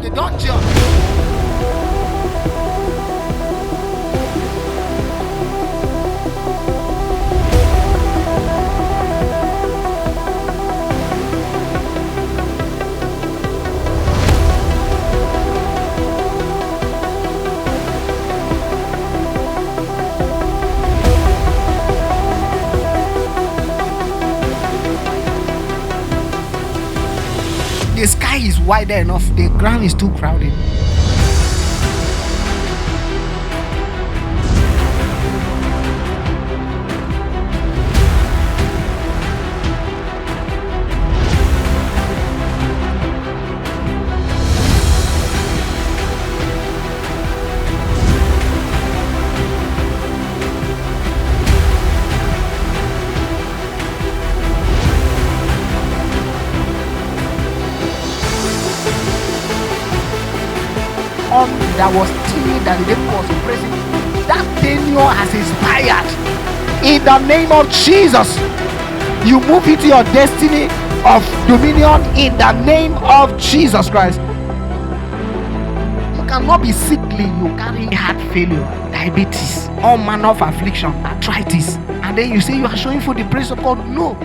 a dungeon. The sky is wider enough, the ground is too crowded. That was still that the devil was oppressing. That tenure has expired. In the name of Jesus, you move into your destiny of dominion in the name of Jesus Christ. You cannot be sickly. You carry heart failure, diabetes, all manner of affliction, arthritis, and then you say you are showing for the praise of God. No.